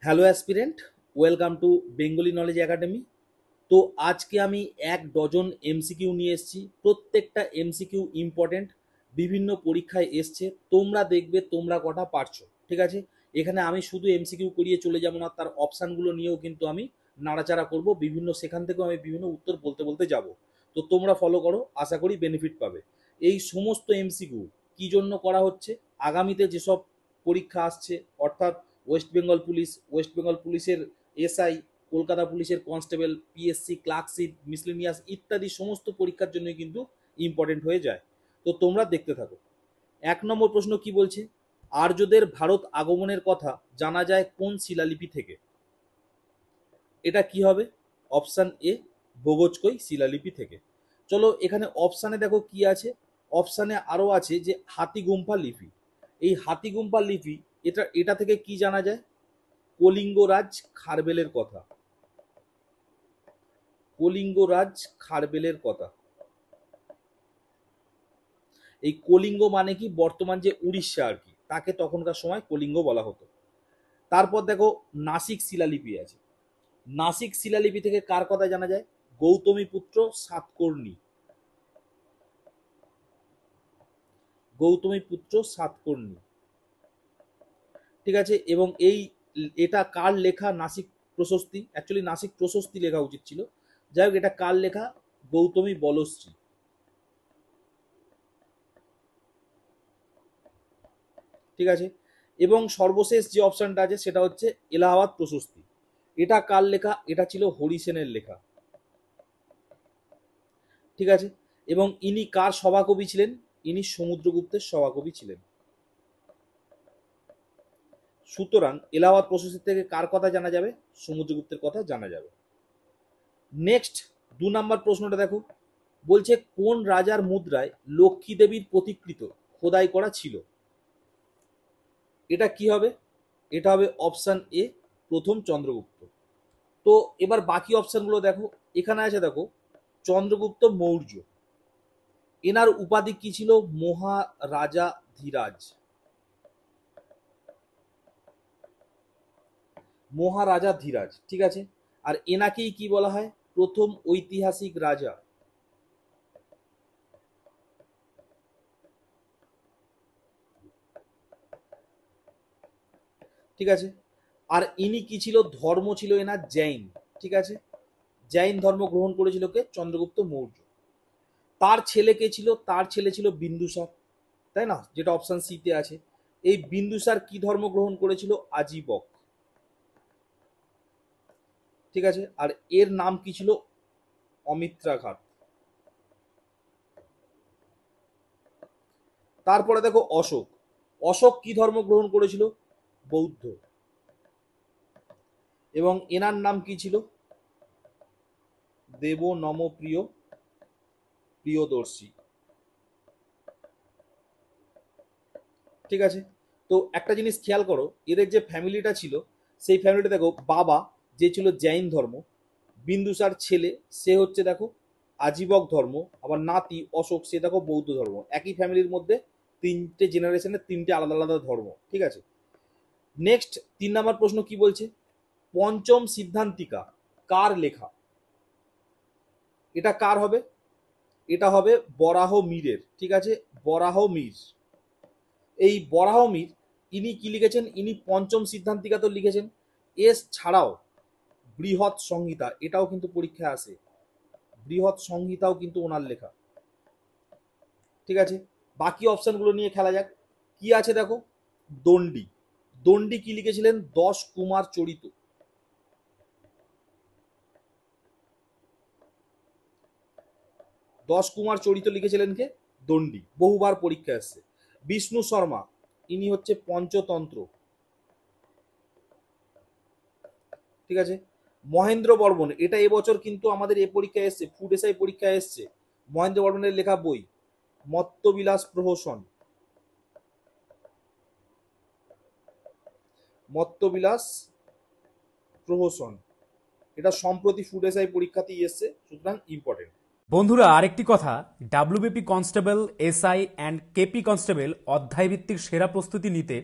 Hello aspirant, welcome to Bengali knowledge academy. তো আজকে আমি 1 ডজন এমসিকিউ নিয়ে এসেছি। প্রত্যেকটা এমসিকিউ ইম্পর্টেন্ট, বিভিন্ন পরীক্ষায় এসছে। তোমরা দেখবে তোমরা কটা পারছো, ঠিক আছে? এখানে আমি শুধু এমসিকিউ করিয়ে চলে যাবো না, তার অপশানগুলো নিয়েও কিন্তু আমি নাড়াচাড়া করব, বিভিন্ন সেখান থেকেও আমি বিভিন্ন উত্তর বলতে বলতে যাব। তো তোমরা ফলো করো, আশা করি বেনিফিট পাবে। এই সমস্ত এমসিকিউ কী জন্য করা হচ্ছে? আগামীতে যেসব পরীক্ষা আসছে, অর্থাৎ ওয়েস্ট বেঙ্গল পুলিশের এসআই, কলকাতা পুলিশের কনস্টেবল, পিএসসি, ক্লার্কশিপ, মিসলেনিয়াস ইত্যাদি সমস্ত পরীক্ষার জন্য কিন্তু ইম্পর্টেন্ট হয়ে যায়। তো তোমরা দেখতে থাকো। 1 নম্বর প্রশ্ন কি বলছে? আর্যদের ভারত আগমনের কথা জানা যায় কোন শিলালিপি থেকে? এটা কি হবে? অপশান এ, বগোজকই শিলালিপি থেকে। চলো এখানে অপশানে দেখো কি আছে। অপশানে আরও আছে যে হাতিগুম্ফা লিপি। এই হাতিগুম্ফা লিপি এটা থেকে কি জানা যায়? কলিঙ্গরাজ খারবেলের কথা। কলিঙ্গরাজ খারবেলের কথা। এই কলিঙ্গ মানে কি? বর্তমান যে উড়িষ্যা আর কি, তাকে তখনকার সময় কলিঙ্গ বলা হতো। তারপর দেখো নাসিক শিলালিপি আছে। নাসিক শিলালিপি থেকে কার কথা জানা যায়? গৌতমীপুত্র সাতকর্ণী। গৌতমীপুত্র সাতকর্ণী, ঠিক আছে। এবং এটা কার লেখা? নাসিক প্রশস্তি। অ্যাকচুয়ালি নাসিক প্রশস্তি লেখা উচিত ছিল। যাই হোক, এটা কার লেখা? গৌতমী বলশ্রী, ঠিক আছে। এবং সর্বশেষ যে অপশনটা আছে সেটা হচ্ছে এলাহাবাদ প্রশস্তি। এটা কার লেখা? এটা ছিল হরিসেনের লেখা, ঠিক আছে। এবং ইনি কার সভাকবি ছিলেন? ইনি সমুদ্রগুপ্তের সভাকবি ছিলেন। সুতরাং এলাহাবাদ প্রশস্তি থেকে কার কথা জানা যাবে? সমুদ্রগুপ্তের কথা জানা যাবে। নেক্সট 2 নম্বর প্রশ্নটা দেখো। বলছে কোন রাজার মুদ্রায় লক্ষ্মী দেবীর প্রতিকৃত খোদাই করা ছিল? এটা কি হবে? এটা হবে অপশান এ, প্রথম চন্দ্রগুপ্ত। তো এবার বাকি অপশানগুলো দেখো। এখানে আছে দেখো চন্দ্রগুপ্ত মৌর্য। এনার উপাধি কি ছিল? মহারাজা ধীরাজ। মহারাজা ধীরাজ, ঠিক আছে। আর এনাকেই কি বলা হয়? প্রথম ঐতিহাসিক রাজা। ঠিক আছে। আর ইনি কি ছিল? ধর্ম ছিল এনার জৈন, ঠিক আছে। জৈন ধর্ম গ্রহণ করেছিল কে? চন্দ্রগুপ্ত মৌর্য। তার ছেলে কে ছিল? তার ছেলে ছিল বিন্দুসার, তাই না? যেটা অপশন সি তে আছে। এই বিন্দুসার কি ধর্ম গ্রহণ করেছিল? আজীবক, ঠিক আছে। আর এর নাম কি ছিল? অমিত্রাঘাত। তারপরে দেখো অশোক। অশোক কি ধর্ম গ্রহণ করেছিল? বৌদ্ধ। এবং এনার নাম কি ছিল? দেব নম প্রিয় প্রিয়দর্শী, ঠিক আছে। তো একটা জিনিস খেয়াল করো, এদের যে ফ্যামিলিটা ছিল সেই ফ্যামিলিটা দেখো, বাবা যে ছিল জৈন ধর্ম, বিন্দুসার ছেলে সে হচ্ছে দেখো আজীবক ধর্ম, আবার নাতি অশোক সে দেখো বৌদ্ধ ধর্ম। একই ফ্যামিলির মধ্যে 3টে জেনারেশনের 3টে আলাদা আলাদা ধর্ম, ঠিক আছে। নেক্সট 3 নম্বর প্রশ্ন কি বলছে? পঞ্চম সিদ্ধান্তিকা কার লেখা? এটা কার হবে? এটা হবে বরাহ মীরের, ঠিক আছে। বরাহ মীর। এই বরাহ মীর ইনি কি লিখেছেন? ইনি পঞ্চম সিদ্ধান্তিকা তো লিখেছেন। এস ছাড়াও বৃহৎ সংহিতা, এটাও কিন্তু পরীক্ষায় আসে। বৃহৎ সংহিতাও কিন্তু ওনার লেখা, ঠিক আছে। বাকি অপশনগুলো নিয়ে খেলা যাক। কি আছে দেখো, দণ্ডী। দণ্ডী কি লিখেছিলেন? 10 কুমার চরিত। 10 কুমার চরিত লিখেছিলেন কে? দণ্ডী, বহুবার পরীক্ষা আসছে। বিষ্ণু শর্মা ইনি হচ্ছে পঞ্চতন্ত্র, ঠিক আছে। মহেন্দ্র বর্মন, এটা এবছর কিন্তু আমাদের এ পরীক্ষায় এসছে, ফুড এসআই পরীক্ষায় এসছে। মহেন্দ্র বর্মনের লেখা বই মত্তবিলাস প্রহসন। মত্তবিলাস প্রহসন, এটা সম্প্রতি ফুড এসআই পরীক্ষাতেই এসছে, সুতরাং ইম্পর্টেন্ট। বন্ধুরা, আরেকটি কথা, WBP constable, SI and KP constable অধ্যায়ভিত্তিক সেরা প্রস্তুতি নিতে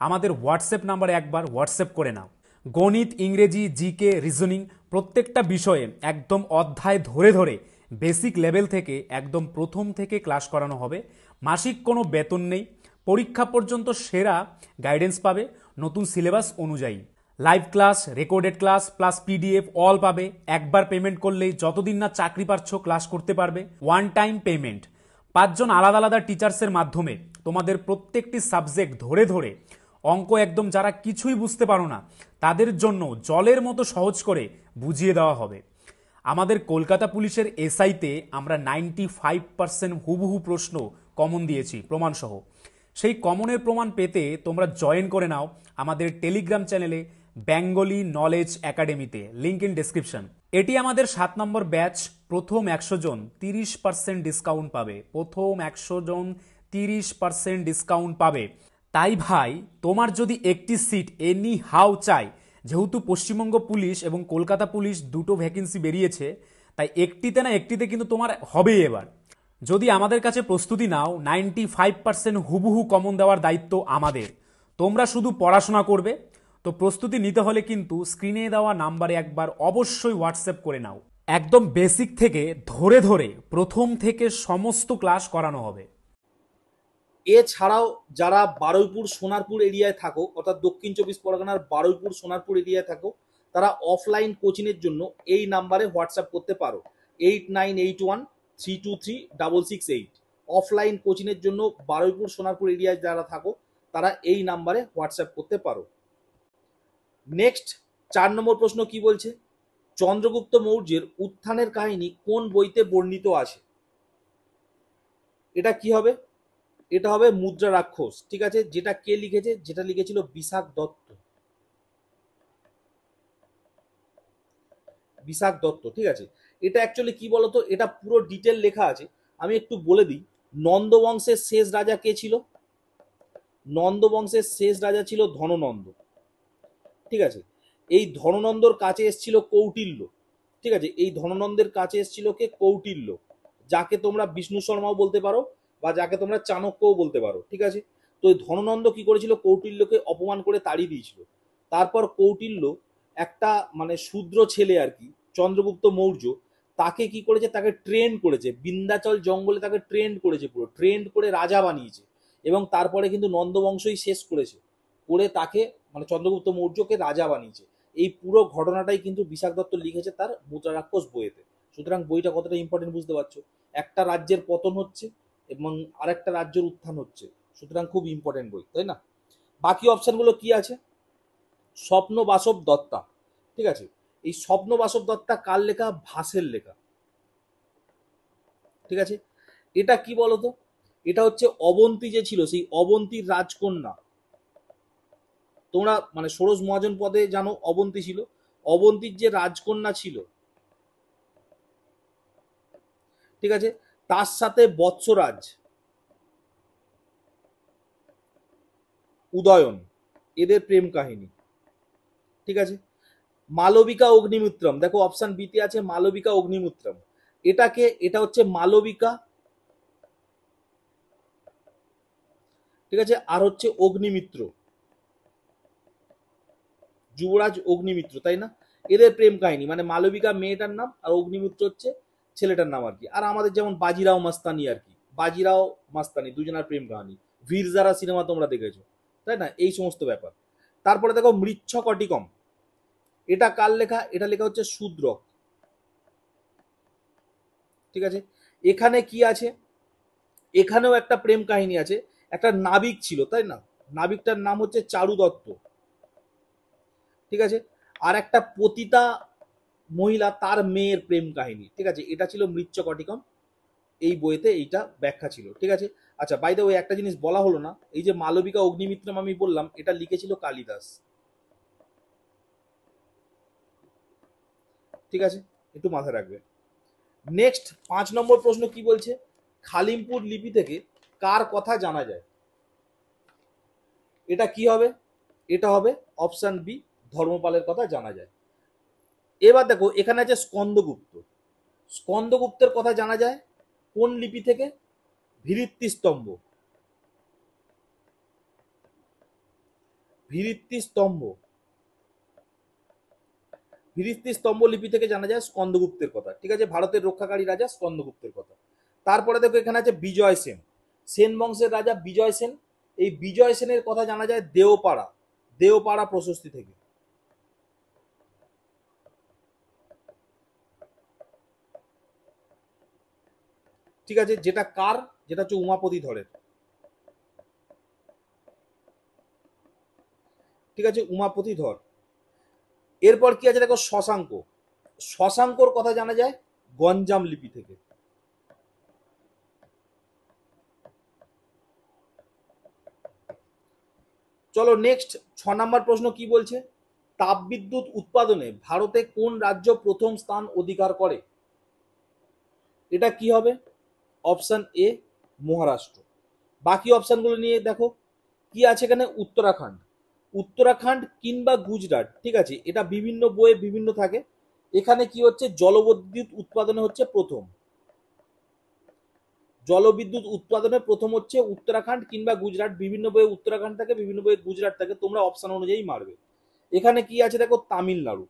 আমাদের হোয়াটসঅ্যাপ নাম্বারে একবার হোয়াটসঅ্যাপ করে নাও। গণিত, ইংরেজি, জিকে, রিজনিং প্রত্যেকটা বিষয়ে একদম অধ্যায় ধরে ধরে বেসিক লেভেল থেকে একদম প্রথম থেকে ক্লাস করানো হবে। মাসিক কোনো বেতন নেই, পরীক্ষা পর্যন্ত সেরা গাইডেন্স পাবে নতুন সিলেবাস অনুযায়ী। Live class, recorded class plus PDF all পাবে। একবার পেমেন্ট করলেই যতদিন না চাকরি পাচ্ছ ক্লাস করতে পারবে। One time payment. 5জন আলাদা আলাদা টিচার্সের মাধ্যমে তোমাদের প্রত্যেকটি সাবজেক্ট ধরে ধরে অঙ্ক একদম যারা কিছুই বুঝতে পারো না তাদের জন্য জলের মতো সহজ করে বুঝিয়ে দেওয়া হবে। আমাদের কলকাতা পুলিশের এসআইতে আমরা 95% হুবহু প্রশ্ন কমন দিয়েছি প্রমাণসহ। সেই কমনের প্রমাণ পেতে তোমরা জয়েন করে নাও আমাদের টেলিগ্রাম চ্যানেলে বেঙ্গলি নলেজ একাডেমিতে, লিঙ্ক ইন ডেসক্রিপশন। এটি আমাদের 7 নম্বর ব্যাচ। প্রথম 100 জন 30% ডিসকাউন্ট পাবে। প্রথম 100 জন 30% ডিসকাউন্ট পাবে। তাই ভাই, তোমার যদি একটি সিট এনি হাউ চাই, যেহেতু পশ্চিমবঙ্গ পুলিশ এবং কলকাতা পুলিশ দুটো ভ্যাকেন্সি বেরিয়েছে, তাই একটিতে না একটিতে কিন্তু তোমার হবেই এবার। যদি আমাদের কাছে প্রস্তুতি নাও, 95% হুবহু কমন দেওয়ার দায়িত্ব আমাদের। তোমরা শুধু পড়াশোনা করবে। তো প্রস্তুতি নিতে হলে কিন্তু স্ক্রিনে দেওয়া নাম্বারে একবার অবশ্যই হোয়াটসঅ্যাপ করে নাও। একদম বেসিক থেকে ধরে ধরে প্রথম থেকে সমস্ত ক্লাস করানো হবে। এছাড়াও যারা বারুইপুর সোনারপুর এরিয়ায় থাকো, অর্থাৎ দক্ষিণ 24 পরগনার বারুইপুর সোনারপুর এরিয়ায় থাকো, তারা অফলাইন কোচিংয়ের জন্য এই নাম্বারে হোয়াটসঅ্যাপ করতে পারো 8981323668। অফলাইন কোচিংয়ের জন্য বারুইপুর সোনারপুর এরিয়ায় যারা থাকো তারা এই নাম্বারে হোয়াটসঅ্যাপ করতে পারো। নেক্সট 4 নম্বর প্রশ্ন কি বলছে, চন্দ্রগুপ্ত মৌর্যের উত্থানের কাহিনী কোন বইতে বর্ণিত আছে? এটা কি হবে? এটা হবে মুদ্রা রাক্ষস। ঠিক আছে, যেটা কে লিখেছে? যেটা লিখেছিল বিশাখ দত্ত। বিশাখ দত্ত, ঠিক আছে। এটা অ্যাকচুয়ালি কি বলতো, এটা পুরো ডিটেল লেখা আছে, আমি একটু বলে দিই। নন্দবংশের শেষ রাজা কে ছিল? নন্দবংশের শেষ রাজা ছিল ধননন্দ। ঠিক আছে, এই ধননন্দর কাছে এসেছিল কৌটিল্য। ঠিক আছে, এই ধননন্দের কাছে এসেছিল কে? কৌটিল্য, যাকে তোমরা বিষ্ণু শর্মাও বলতে পারো বা যাকে তোমরা চাণক্যও বলতে পারো। ঠিক আছে, তো এই ধননন্দ কি করেছিল? কৌটিল্যকে অপমান করে তাড়িয়ে দিয়েছিল। তারপর কৌটিল্য একটা মানে শূদ্র ছেলে আর কি, চন্দ্রগুপ্ত মৌর্য, তাকে কি করেছে? তাকে ট্রেন্ড করেছে, বিন্ধ্যাচল জঙ্গলে তাকে ট্রেন্ড করেছে, পুরো ট্রেন্ড করে রাজা বানিয়েছে। এবং তারপরে কিন্তু নন্দবংশই শেষ করেছে, করে তাকে মানে চন্দ্রগুপ্ত মৌর্যকে রাজা বানিয়েছে। এই পুরো ঘটনাটাই কিন্তু বিশাখ দত্ত লিখেছে তার মুদ্রা রাক্ষস বইয়েতে। সুতরাং বইটা কতটা ইম্পর্টেন্ট বুঝতে পারছো। একটা রাজ্যের পতন হচ্ছে এবং আরেকটা রাজ্যের উত্থান হচ্ছে, সুতরাং খুব ইম্পর্টেন্ট বই, তাই না? বাকি অপশনগুলো কি আছে? স্বপ্ন বাসব দত্তা। ঠিক আছে, এই স্বপ্ন বাসব দত্তা কার লেখা? ভাসের লেখা। ঠিক আছে, এটা কি বলতো? এটা হচ্ছে অবন্তী যে ছিল, সেই অবন্তীর রাজকন্যা। তোমরা মানে ষোড়শ মহাজন পদে জানো অবন্তী ছিল, অবন্তীর যে রাজকন্যা ছিল, ঠিক আছে, তার সাথে বৎসরাজ, উদয়ন, এদের প্রেম কাহিনী। ঠিক আছে, মালবিকা অগ্নিমিত্রম, দেখো অপশন বিতে আছে মালবিকা অগ্নিমিত্রম। এটা হচ্ছে মালবিকা, ঠিক আছে, আর হচ্ছে অগ্নিমিত্র, যুবরাজ অগ্নিমিত্র, তাই না? এদের প্রেম কাহিনী, মানে মালবিকা মেয়েটার নাম আর অগ্নিমিত্র হচ্ছে ছেলেটার নাম আর কি। আর আমাদের যেমন বাজিরাও মাস্তানি আর কি, বাজিরাও মাস্তানি দুজনের প্রেম কাহিনী। বীরজারা সিনেমা তোমরা দেখেছো, তাই না? এই সমস্ত ব্যাপার। তারপরে দেখো মৃচ্ছকটিকম, এটা কার লেখা? এটা লেখা হচ্ছে শূদ্রক। ঠিক আছে, এখানে কি আছে? এখানেও একটা প্রেম কাহিনী আছে। একটা নাবিক ছিল, তাই না? নাবিকটার নাম হচ্ছে চারু দত্ত। ঠিক আছে, আর একটা পতিতা মহিলা, তার মেয়ের প্রেম কাহিনী। ঠিক আছে, এটা ছিল মৃচ্ছকটিকম, এই বইতে এইটা ব্যাখ্যা ছিল। ঠিক আছে, আচ্ছা বাই দ্য ওয়ে একটা জিনিস বলা হলো না, এই যে মালবিকা অগ্নিমিত্রম আমি বললাম, এটা লিখেছিল কালিদাস। ঠিক আছে, একটু মাথায় রাখবে। নেক্সট 5 নম্বর প্রশ্ন কি বলছে, খালিমপুর লিপি থেকে কার কথা জানা যায়? এটা কি হবে? এটা হবে অপশন বি, ধর্মপালের কথা জানা যায়। এবার দেখো এখানে আছে স্কন্দগুপ্ত। স্কন্দগুপ্তের কথা জানা যায় কোন লিপি থেকে? ভিরিত্তি স্তম্ভ। ভিরিত্তি স্তম্ভ, ভিত্তি স্তম্ভ লিপি থেকে জানা যায় স্কন্দগুপ্তের কথা, ঠিক আছে, ভারতের রক্ষাকারী রাজা স্কন্দগুপ্তের কথা। তারপরে দেখো এখানে আছে বিজয় সেন, সেন বংশের রাজা বিজয় সেন। এই বিজয় সেনের কথা জানা যায় দেওপাড়া, দেওপাড়া প্রশস্তি থেকে। ঠিক আছে, যেটা কার, যেটা হচ্ছে উমাপতি ধরের। ঠিক আছে, উমাপতি ধর। এরপর কি আছে দেখো শশাঙ্ক, শশাঙ্কর কথা জানা যায় গঞ্জাম লিপি থেকে। চলো নেক্সট 6 নম্বর প্রশ্ন কি বলছে, তাপবিদ্যুৎ উৎপাদনে ভারতে কোন রাজ্য প্রথম স্থান অধিকার করে? এটা কি হবে? Option A Maharashtra. বাকি অপশনগুলো নিয়ে দেখো কি আছে এখানে, উত্তরাখণ্ড, উত্তরাখণ্ড কিংবা গুজরাট। ঠিক আছে, এটা বিভিন্ন বইয়ে বিভিন্ন থাকে। এখানে কি হচ্ছে, জলবিদ্যুৎ উৎপাদনে হচ্ছে প্রথম, জলবিদ্যুৎ উৎপাদনে প্রথম হচ্ছে উত্তরাখণ্ড কিংবা গুজরাট। বিভিন্ন বইয়ে উত্তরাখণ্ড থাকে, বিভিন্ন বইয়ে গুজরাট থাকে, তোমরা অপশন অনুযায়ী মারবে। এখানে কি আছে দেখো তামিলনাড়ু,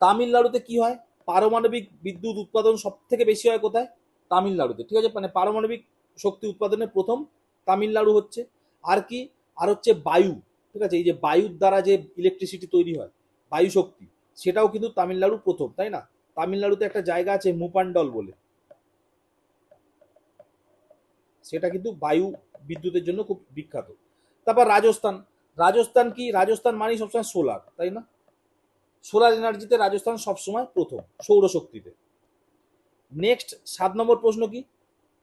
তামিলনাড়ুতে কি হয়, পারমাণবিক বিদ্যুৎ উৎপাদন সব থেকে বেশি হয় কোথায়? তামিলনাড়ুতে। ঠিক আছে, মানে পারমাণবিক শক্তি উৎপাদনে প্রথম তামিলনাড়ু হচ্ছে। আর কি, আর হচ্ছে বায়ু। ঠিক আছে, এই যে বায়ুর দ্বারা যে ইলেকট্রিসিটি তৈরি হয়, বায়ু শক্তি, সেটাও কিন্তু তামিলনাড়ু প্রথম, তাই না? তামিলনাড়ুতে একটা জায়গা আছে মুপান্ডল বলে, সেটা কিন্তু বায়ু বিদ্যুতের জন্য খুব বিখ্যাত। তারপর রাজস্থান, রাজস্থান কি, রাজস্থান মানে সবসময় সোলার, তাই না? সোলার এনার্জিতে রাজস্থান সবসময় প্রথম, সৌরশক্তিতে। নেক্সট 7 নম্বর প্রশ্ন কি,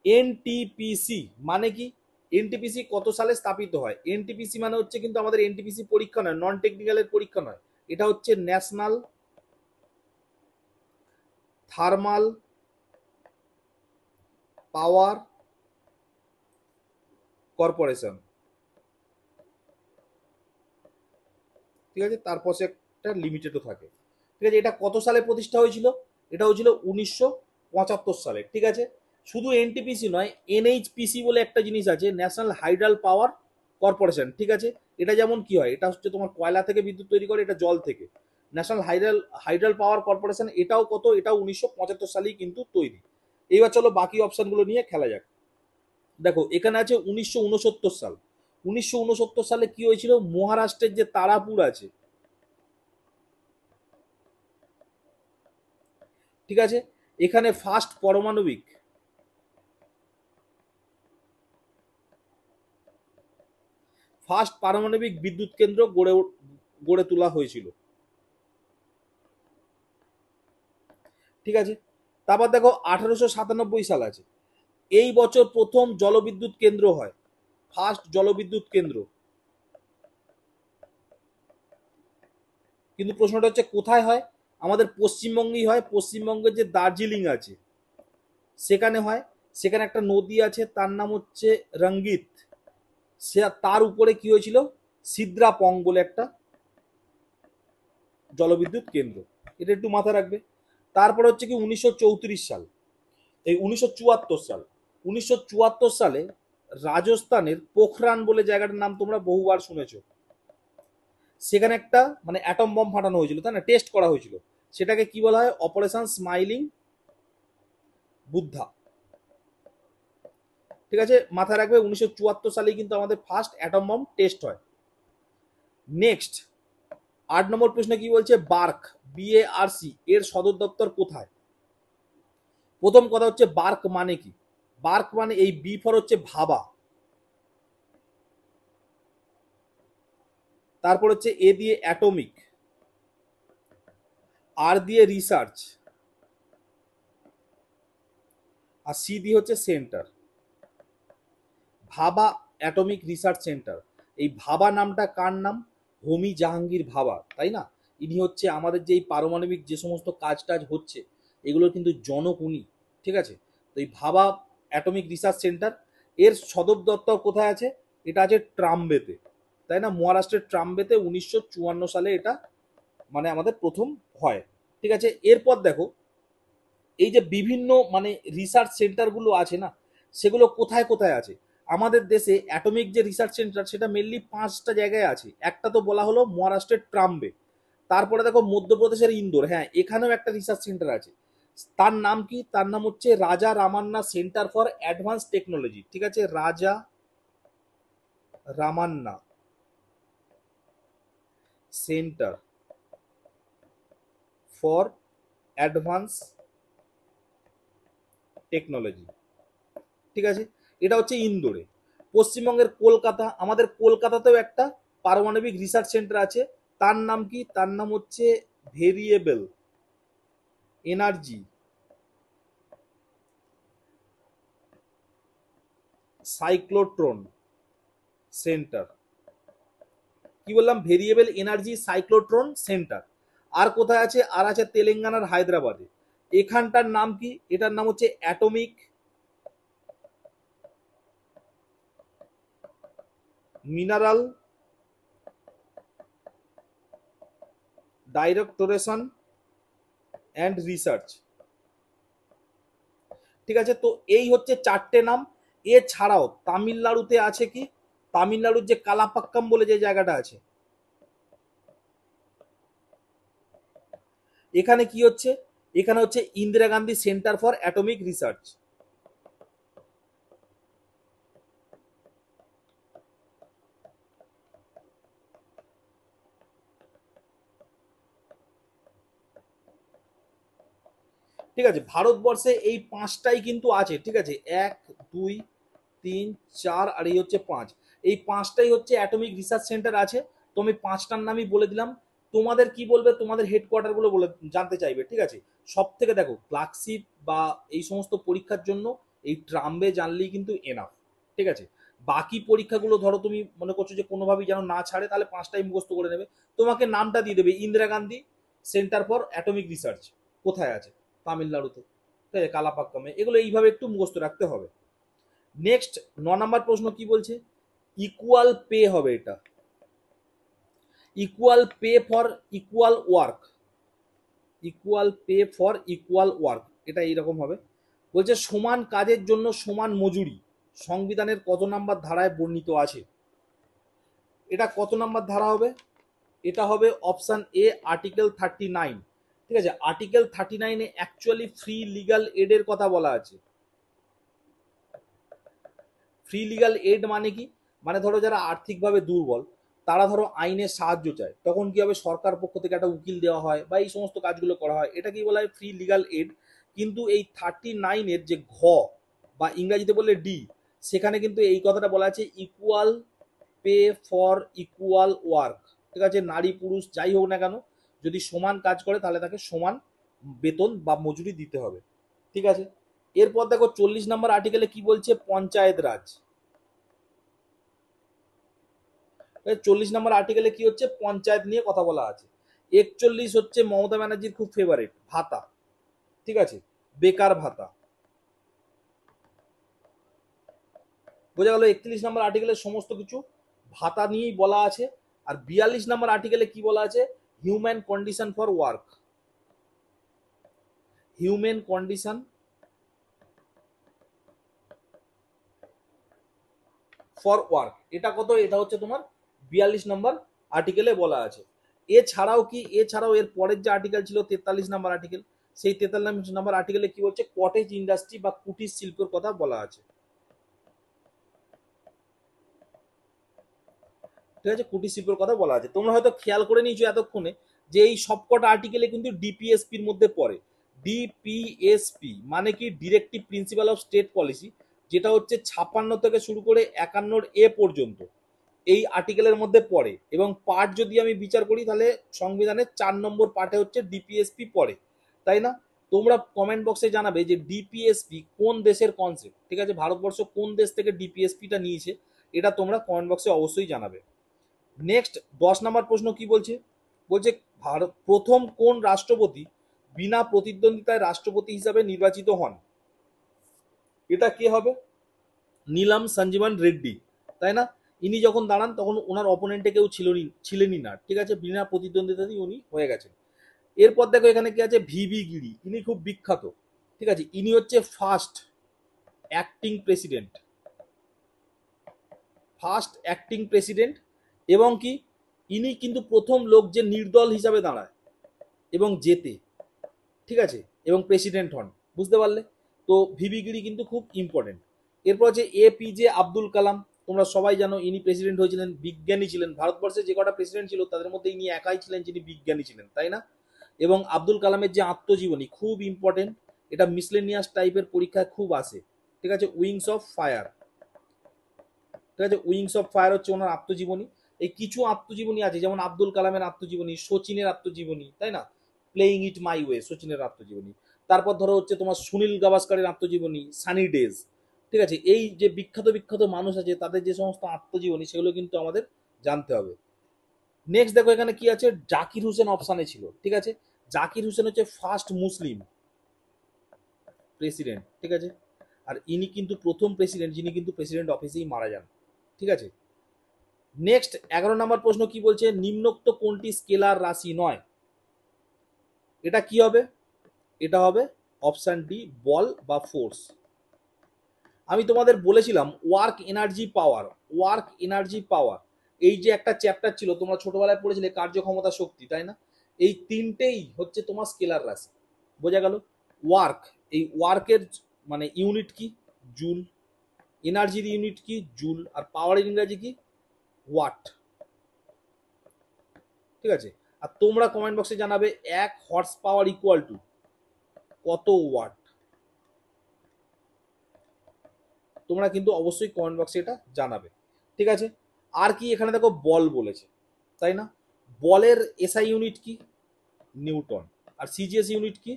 এনটিপিসি মানে কি? এনটিপিসি কত সালে স্থাপিত হয়? এনটিপিসি মানে হচ্ছে কিন্তু আমাদের এনটিপিসি পরীক্ষা নয়, নন টেকনিক্যালের পরীক্ষা নয়, এটা হচ্ছে ন্যাশনাল থার্মাল পাওয়ার কর্পোরেশন। ঠিক আছে, তারপর সে একটা লিমিটেডও থাকে। ঠিক আছে, এটা কত সালে প্রতিষ্ঠা হয়েছিল? এটা হয়েছিল 1975 সালে। ঠিক আছে, শুধু এনটিপিসি নয়, এনএইচপিসি বলে একটা জিনিস আছে, ন্যাশনাল হাইড্রাল পাওয়ার কর্পোরেশন। ঠিক আছে, এটা যেমন কি হয়, এটা হচ্ছে তোমার কয়লা থেকে বিদ্যুৎ তৈরি করে, এটা জল থেকে। ন্যাশনাল হাইড্রাল হাইড্রাল পাওয়ার কর্পোরেশন, এটাও কত, এটাও 1975 সালেই কিন্তু তৈরি। এইবার চলো বাকি অপশনগুলো নিয়ে খেলা যাক। দেখো এখানে আছে 1969 সাল। 1969 সালে কি হয়েছিল, মহারাষ্ট্রের যে তারাপুর আছে, ঠিক আছে, এখানে ফার্স্ট পারমাণবিক বিদ্যুৎ কেন্দ্র গড়ে তোলা হয়েছিল। ঠিক আছে, তারপর দেখো 1897 সাল আছে, এই বছর প্রথম জলবিদ্যুৎ কেন্দ্র হয়, ফার্স্ট জলবিদ্যুৎ কেন্দ্র। কিন্তু প্রশ্নটা হচ্ছে কোথায় হয়? আমাদের পশ্চিমবঙ্গেই হয়, পশ্চিমবঙ্গের যে দার্জিলিং আছে সেখানে হয়। সেখানে একটা নদী আছে, তার নাম হচ্ছে রঙ্গিত, সে তার উপরে কি হয়েছিল, সিদ্রাপং বলে একটা জলবিদ্যুৎ কেন্দ্র। এটা একটু মাথায় রাখবে। তারপরে হচ্ছে কি 1934 সাল, এই 1974 সাল, 1974 সালে রাজস্থানের পোখরান বলে জায়গাটার নাম তোমরা বহুবার শুনেছ। সেখানে একটা মানে অ্যাটম বম ফাটানো হয়েছিল, তাই না, টেস্ট করা হয়েছিল। সেটাকে কি বলা হয়, অপারেশন স্মাইলিং বুদ্ধা। ঠিক আছে, মাথায় রাখবে 1974 সালেই কিন্তু আমাদের ফার্স্ট অ্যাটম বম টেস্ট হয়। নেক্সট 8 নম্বর প্রশ্ন কি বলছে, বার্ক, BARC এর সদর দপ্তর কোথায়? প্রথম কথা হচ্ছে বার্ক মানে কি, বার্ক মানে এই বি ফর হচ্ছে ভাবা, তারপর হচ্ছে এ দিয়ে অ্যাটমিক, আর দিয়ে রিসার্চ, আর সি দিয়ে হচ্ছে সেন্টার। ভাবা অ্যাটমিক রিসার্চ সেন্টার। এই ভাবা নামটা কার নাম? হোমি জাহাঙ্গীর ভাবা, তাই না? ইনি হচ্ছে আমাদের যে এই পারমাণবিক যে সমস্ত কাজ টাজ হচ্ছে এগুলোর কিন্তু জনক উনি। ঠিক আছে, তো এই ভাবা অ্যাটমিক রিসার্চ সেন্টার এর সদর দপ্তর কোথায় আছে? এটা আছে ট্রাম্বেতে, তাই না, মহারাষ্ট্রের ট্রাম্বেতে। 1954 সালে এটা মানে আমাদের প্রথম হয়। ঠিক আছে, এরপর দেখো এই যে বিভিন্ন মানে রিসার্চ সেন্টারগুলো আছে না, সেগুলো কোথায় কোথায় আছে? আমাদের দেশে অ্যাটমিক যে রিসার্চ সেন্টার সেটা মেনলি 5টা জায়গায় আছে। একটা তো বলা হলো মহারাষ্ট্রের ট্রাম্বে, তারপরে দেখো মধ্যপ্রদেশের ইন্দোর, হ্যাঁ এখানেও একটা রিসার্চ সেন্টার আছে। তার নাম কি? তার নাম হচ্ছে রাজা Ramanna centre for advance technology. ঠিক আছে, রাজা Ramanna centre for advance technology. ঠিক আছে, এটা হচ্ছে ইন্দোরে। পশ্চিমবঙ্গের কলকাতা, আমাদের কলকাতাতেও একটা পারমাণবিক রিসার্চ সেন্টার আছে। তার নাম কি? তার নাম হচ্ছে ভেরিয়েবল এনার্জি সাইক্লোট্রন সেন্টার। কি বললাম? Variable energy cyclotron centre. আর কোথায় আছে? আর আছে তেলেঙ্গানার হায়দ্রাবাদে। এখানটার নাম কি? এটার নাম হচ্ছে অ্যাটমিক মিনারেল ডাইরেক্টরেশন অ্যান্ড রিসার্চ। ঠিক আছে, তো এই হচ্ছে চারটে নাম। এছাড়াও তামিলনাড়ুতে আছে কি? তামিলনাড়ুর যে কালাপাক্কাম বলে যে জায়গাটা আছে, এখানে কি হচ্ছে? এখানে হচ্ছে Indira Gandhi centre for atomic research. ঠিক আছে, ভারতবর্ষে এই পাঁচটাই কিন্তু আছে। ঠিক আছে, 1 2 3 4 আর এই হচ্ছে 5। এই পাঁচটাই হচ্ছে অ্যাটমিক রিসার্চ সেন্টার আছে। তো আমি পাঁচটার নামই বলে দিলাম। তোমাদের কি বলবে? তোমাদের হেডকোয়ার্টার গুলো বলে জানতে চাইবে। ঠিক আছে, সব থেকে দেখো ক্লার্কশিপ বা এই সমস্ত পরীক্ষার জন্য এই ট্রাম্বে জানলেই কিন্তু এনাফ। ঠিক আছে, বাকি পরীক্ষাগুলো ধরো তুমি মনে করছো যে কোনোভাবেই যেন না ছাড়ে, তাহলে পাঁচটাই মুখস্থ করে নেবে। তোমাকে নামটা দিয়ে দেবে, Indira Gandhi centre for atomic research কোথায় আছে? তামিলনাড়ুতে। ঠিক আছে, কালাপাক্কামে। এগুলো এইভাবে একটু মুখস্থ রাখতে হবে। নেক্সট 9 নম্বর প্রশ্ন কি বলছে? ইকুয়াল পে হবে এটা। Equal pay for equal work. Equal pay for equal work, এটা এইরকম হবে। বলছে সমান কাজের জন্য সমান মজুরি সংবিধানের কত নাম্বার ধারায় বর্ণিত আছে? এটা কত নাম্বার ধারা হবে? এটা হবে অপশন এ, আর্টিকেল 39। ঠিক আছে, আর্টিকেল 39-এ অ্যাকচুয়ালি ফ্রি লিগাল এডের কথা বলা আছে। ফ্রি লিগাল এড মানে কি? মানে ধরো যারা আর্থিকভাবে দুর্বল, তারা ধরো আইনের সাহায্য চায়, তখন কি হবে? সরকার পক্ষ থেকে একটা উকিল দেওয়া হয় বা এই সমস্ত কাজগুলো করা হয়, এটা কি বলা হয়? Free legal add. কিন্তু এই 39-এর যে ঘ বা ইংরাজিতে বললে ডি, সেখানে কিন্তু এই কথাটা বলা আছে equal pay for equal work. ঠিক আছে, নারী পুরুষ যাই হোক না কেন, যদি সমান কাজ করে তাহলে তাকে সমান বেতন বা মজুরি দিতে হবে। ঠিক আছে, এরপর দেখো 40 নম্বর আর্টিকেলে কি বলছে? পঞ্চায়েত রাজ। 40 নম্বর আর্টিকেলে কি হচ্ছে? পঞ্চায়েত নিয়ে কথা বলা আছে। 41 হচ্ছে মমতা ব্যানার্জির খুব ফেভারিট, ভাতা। ঠিক আছে, বেকার ভাতা। বোঝা গেল? 41 নম্বর আর্টিকেলে সমস্ত কিছু ভাতা নিয়েই বলা আছে। আর 42 নম্বর আর্টিকেলে কি বলা আছে? Human condition for work. Human condition for work, এটা কত? এটা হচ্ছে তোমার 42 নম্বর আর্টিকেলে বলা আছে। এছাড়াও কি? এছাড়াও এর পরের যে আর্টিকেল ছিল 43 নম্বর আর্টিকেল, সেই 43 নম্বর আর্টিকেলে কি বলছে? কটেজ ইন্ডাস্ট্রি বা কুটির শিল্পের কথা বলা আছে। ঠিক আছে, কুটির শিল্পের কথা বলা আছে। তোমরা হয়তো খেয়াল করে নিয়েছো এতক্ষণে যে এই সবকটা আর্টিকেলে কিন্তু ডিপিএসপির মধ্যে পড়ে। ডিপিএসপি মানে কি? Directive principal of state policy, যেটা হচ্ছে 56 থেকে শুরু করে 51 এ পর্যন্ত এই আর্টিকেলের মধ্যে পড়ে। এবং পার্ট যদি আমি বিচার করি, তাহলে সংবিধানের 4 নম্বর পার্টে হচ্ছে ডিপিএসপি পড়ে, তাই না? তোমরা কমেন্ট বক্সে জানাবে যে ডিপিএসপি কোন দেশের কনসেপ্ট। ঠিক আছে, ভারতবর্ষ কোন দেশ থেকে ডিপিএসপিটা নিয়েছে, এটা তোমরা কমেন্ট বক্সে অবশ্যই জানাবে। নেক্সট 10 নম্বর প্রশ্ন কি বলছে? বলছে ভারত প্রথম কোন রাষ্ট্রপতি বিনা প্রতিদ্বন্দ্বিতায় রাষ্ট্রপতি হিসাবে নির্বাচিত হন? এটা কে হবে? নীলাম সঞ্জীবন রেড্ডি, তাই না? ইনি যখন দাঁড়ান তখন ওনার অপোনেন্টে কেউ ছিলেনই না। ঠিক আছে, বিনা প্রতিদ্বন্দ্বিতাতেই উনি হয়ে গেছেন। এরপর দেখো এখানে কি আছে? ভিভি গিরি, ইনি খুব বিখ্যাত। ঠিক আছে, ইনি হচ্ছে first acting president. First acting president. এবং কি? ইনি কিন্তু প্রথম লোক যে নির্দল হিসাবে দাঁড়ায় এবং জেতে, ঠিক আছে, এবং প্রেসিডেন্ট হন। বুঝতে পারলে? তো ভিভি গিরি কিন্তু খুব ইম্পর্টেন্ট। এরপর হচ্ছে এপিজে আব্দুল কালাম। তোমরা সবাই জানো ইনি প্রেসিডেন্ট হয়েছিলেন, বিজ্ঞানী ছিলেন। ভারতবর্ষে যে কটা প্রেসিডেন্ট ছিল তাদের মধ্যে ইনি একাই ছিলেন যিনি বিজ্ঞানী ছিলেন, তাই না? এবং আব্দুল কালামের যে আত্মজীবনী খুব ইম্পর্টেন্ট, এটা মিসলেনিয়াস টাইপের পরীক্ষায় খুব আসে, ঠিক আছে। উইংস অফ ফায়ার, ঠিক আছে, উইংস অফ ফায়ার হচ্ছে ওনার আত্মজীবনী। এই কিছু আত্মজীবনী আছে, যেমন আব্দুল কালামের আত্মজীবনী, সচিনের আত্মজীবনী, তাই না, প্লেইং ইট মাই ওয়ে, সচিনের আত্মজীবনী। তারপর ধরো হচ্ছে তোমার সুনীল গাভাস্কারের আত্মজীবনী, সানি ডেজ, ঠিক আছে। এই যে বিখ্যাত বিখ্যাত মানুষ আছে তাদের যে সমস্ত আত্মজীবনী সেগুলো কিন্তু আমাদের জানতে হবে। নেক্সট দেখো এখানে কি আছে, জাকির হোসেন অপশানে ছিল, ঠিক আছে। জাকির হোসেন হচ্ছে ফার্স্ট মুসলিম প্রেসিডেন্ট, ঠিক আছে। আর ইনি কিন্তু প্রথম প্রেসিডেন্ট যিনি কিন্তু প্রেসিডেন্ট অফিসেই মারা যান, ঠিক আছে। নেক্সট 11 নম্বর প্রশ্ন কি বলছে, নিম্নোক্ত কোনটি স্কেলার রাশি নয়? এটা কি হবে? এটা হবে অপশন ডি, বল বা ফোর্স। আমি তোমাদের বলেছিলাম ওয়ার্ক এনার্জি পাওয়ার, ওয়ার্ক এনার্জি পাওয়ার, এই যে একটা চ্যাপ্টার ছিল তোমরা ছোটবেলায় পড়েছিলে, কার্যক্ষমতা শক্তি, তাই না? এই তিনটেই হচ্ছে তোমার স্কেলার রাশি। বোঝা গেল? ওয়ার্ক, এই ওয়ার্কের মানে ইউনিট কি? জুল। এনার্জির ইউনিট কি? জুল। আর পাওয়ারের ইংরাজি কি? ওয়াট, ঠিক আছে। আর তোমরা কমেন্ট বক্সে জানাবে 1 হর্স পাওয়ার ইকুয়াল টু কত ওয়াট। তোমরা কিন্তু অবশ্যই কমেন্ট বক্সে এটা জানাবে, ঠিক আছে। আর কি এখানে দেখো বল বলেছে, তাই না? বলের এসআই ইউনিট কি? নিউটন। আর সিজিএস ইউনিট কি?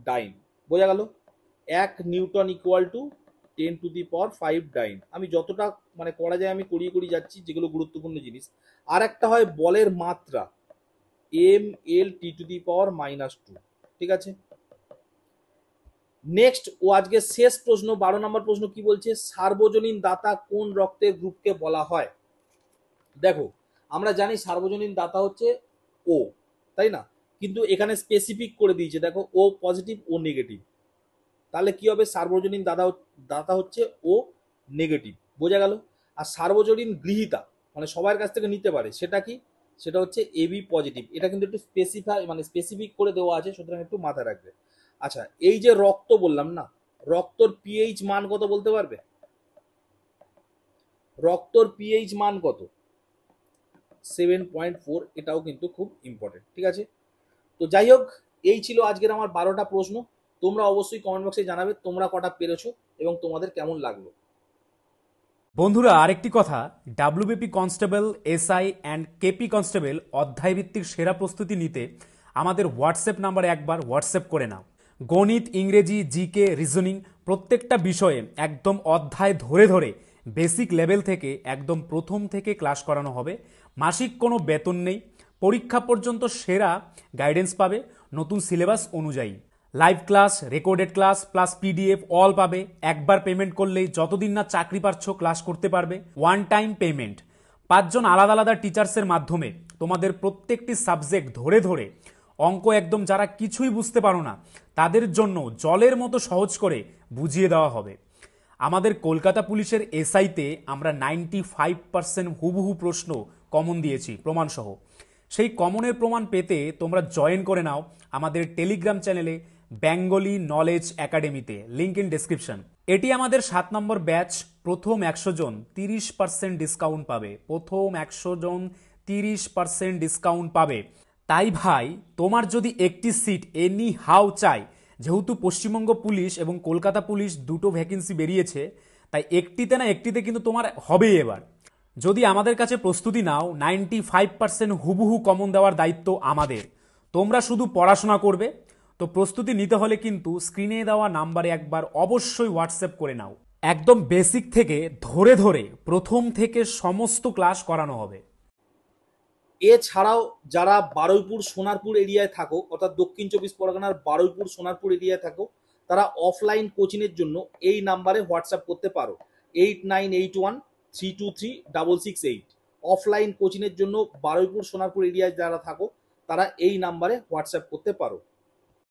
ডাইন। বোঝা গেল? 1 নিউটন ইকুয়াল টু 10⁵ ডাইন। আমি যতটা মানে করা যায় আমি করিয়ে করিয়ে যাচ্ছি, যেগুলো গুরুত্বপূর্ণ জিনিস। আর একটা হয় বলের মাত্রা, mL T⁻², ঠিক আছে। নেক্সট ও আজকে শেষ প্রশ্ন 12 নম্বর প্রশ্ন কি বলছে, সার্বজনীন দাতা কোন রক্তের গ্রুপকে বলা হয়? দেখো আমরা জানি সার্বজনীন দাতা হচ্ছে ও, তাই না? কিন্তু এখানে স্পেসিফিক করে দিয়েছে, দেখো ও পজিটিভ ও নেগেটিভ। তাহলে কি হবে, সার্বজনীন দাতা হচ্ছে ও নেগেটিভ। বোঝা গেল? আর সার্বজনীন গৃহীতা মানে সবার কাছ থেকে নিতে পারে, সেটা কি? সেটা হচ্ছে এবি পজিটিভ। এটা কিন্তু একটু স্পেসিফাই মানে স্পেসিফিক করে দেওয়া আছে, সুতরাং একটু মাথায় রাখবে। আচ্ছা, এই যে রক্ত বললাম না, রক্তর পিএইচ মান কত বলতে পারবে? রক্তর পিএইচ মান কত? 7.4। এটাও কিন্তু খুব ইম্পর্টেন্ট, ঠিক আছে। তো যাই হোক, এই ছিল আজকের আমার 12টা প্রশ্ন। তোমরা অবশ্যই কমেন্ট বক্সে জানাবে তোমরা কটা পেরেছো এবং তোমাদের কেমন লাগলো। বন্ধুরা, আরেকটি কথা, WBP constable, SI and KP constable অধ্যায়ভিত্তিক সেরা প্রস্তুতি নিতে আমাদের হোয়াটসঅ্যাপ নাম্বারে একবার হোয়াটসঅ্যাপ করে নাও। গণিত, ইংরেজি, জিকে, রিজনিং প্রত্যেকটা বিষয়ে একদম অধ্যায় ধরে ধরে বেসিক লেভেল থেকে একদম প্রথম থেকে ক্লাস করানো হবে। মাসিক কোনো বেতন নেই, পরীক্ষা পর্যন্ত সেরা গাইডেন্স পাবে নতুন সিলেবাস অনুযায়ী। Live class, recorded class plus PDF all পাবে। একবার পেমেন্ট করলেই যতদিন না চাকরি পাচ্ছ ক্লাস করতে পারবে। One time payment. 5 জন আলাদা আলাদা টিচার্সের মাধ্যমে তোমাদের প্রত্যেকটি সাবজেক্ট ধরে ধরে অঙ্ক একদম যারা কিছুই বুঝতে পারো না তাদের জন্য জলের মতো সহজ করে বুঝিয়ে দেওয়া হবে। আমাদের কলকাতা পুলিশের এসআইতে আমরা 95% হুবহু প্রশ্ন কমন দিয়েছি প্রমাণসহ। সেই কমনের প্রমাণ পেতে তোমরা জয়েন করে নাও আমাদের টেলিগ্রাম চ্যানেলে বেঙ্গলি নলেজ একাডেমিতে, লিঙ্ক ইন ডেসক্রিপশন। এটি আমাদের 7 নম্বর ব্যাচ। প্রথম 100 জন 30% ডিসকাউন্ট পাবে। প্রথম 100 জন 30% ডিসকাউন্ট পাবে। তাই ভাই, তোমার যদি একটি সিট এনি হাউ চাই, যেহেতু পশ্চিমবঙ্গ পুলিশ এবং কলকাতা পুলিশ দুটো ভ্যাকেন্সি বেরিয়েছে, তাই একটিতে না একটিতে কিন্তু তোমার হবেই এবার। যদি আমাদের কাছে প্রস্তুতি নাও, 95% হুবহু কমন দেওয়ার দায়িত্ব আমাদের। তোমরা শুধু পড়াশোনা করবে। তো প্রস্তুতি নিতে হলে কিন্তু স্ক্রিনে দেওয়া নাম্বারে একবার অবশ্যই হোয়াটসঅ্যাপ করে নাও। একদম বেসিক থেকে ধরে ধরে প্রথম থেকে সমস্ত ক্লাস করানো হবে। এছাড়াও যারা বারুইপুর সোনারপুর এরিয়ায় থাকো, অর্থাৎ দক্ষিণ 24 পরগনার বারুইপুর সোনারপুর এরিয়ায় থাকো, তারা অফলাইন কোচিংয়ের জন্য এই নাম্বারে হোয়াটসঅ্যাপ করতে পারো, 8981323668। অফলাইন কোচিংয়ের জন্য বারুইপুর সোনারপুর এরিয়ায় যারা থাকো তারা এই নাম্বারে হোয়াটসঅ্যাপ করতে পারো।